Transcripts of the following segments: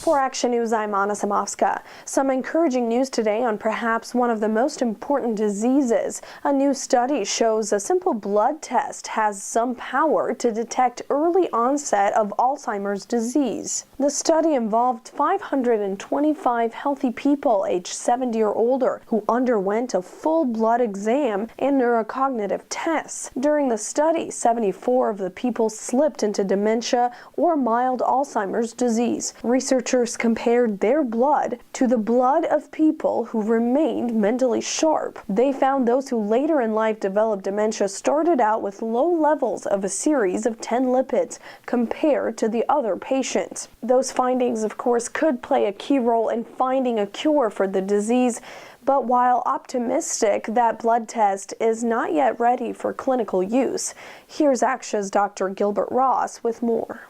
For Action News, I'm Anna Samovska. Some encouraging news today on perhaps one of the most important diseases. A new study shows a simple blood test has some power to detect early onset of Alzheimer's disease. The study involved 525 healthy people aged 70 or older who underwent a full blood exam and neurocognitive tests. During the study, 74 of the people slipped into dementia or mild Alzheimer's disease. Researchers compared their blood to the blood of people who remained mentally sharp. They found those who later in life developed dementia started out with low levels of a series of 10 lipids compared to the other patients. Those findings, of course, could play a key role in finding a cure for the disease. But while optimistic, that blood test is not yet ready for clinical use. Here's ACTIA's Dr. Gilbert Ross with more.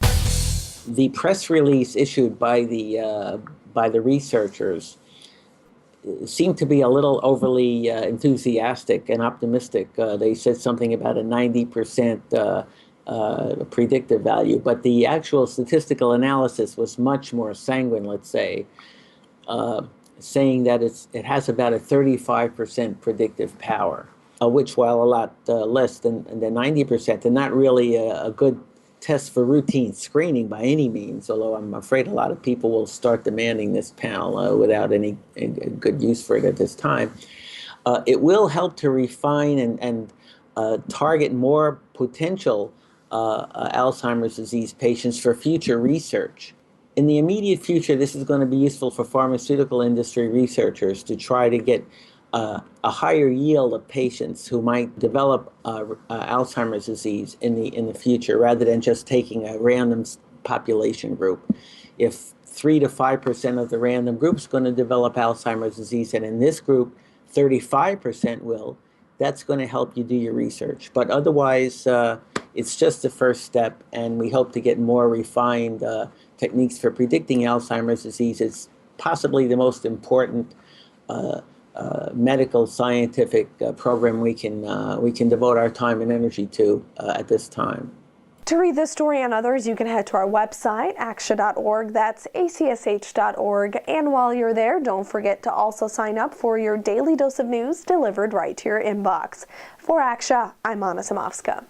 The press release issued by the researchers seemed to be a little overly enthusiastic and optimistic. They said something about a 90% predictive value, but the actual statistical analysis was much more sanguine, let's say, saying that it has about a 35% predictive power, which, while a lot less than 90%, and not really a good test for routine screening by any means, although I'm afraid a lot of people will start demanding this panel without any good use for it at this time. It will help to refine and target more potential Alzheimer's disease patients for future research. In the immediate future, this is going to be useful for pharmaceutical industry researchers to try to get a higher yield of patients who might develop Alzheimer's disease in the future, rather than just taking a random population group. If 3 to 5% of the random group is going to develop Alzheimer's disease, and in this group 35% will, that's going to help you do your research. But otherwise, it's just the first step, and we hope to get more refined techniques for predicting Alzheimer's disease. It's possibly the most important medical scientific program we can devote our time and energy to at this time. To read this story and others, you can head to our website, actia.org. That's acsh.org. And while you're there, don't forget to also sign up for your daily dose of news delivered right to your inbox. For ACTIA, I'm Anna Samovska.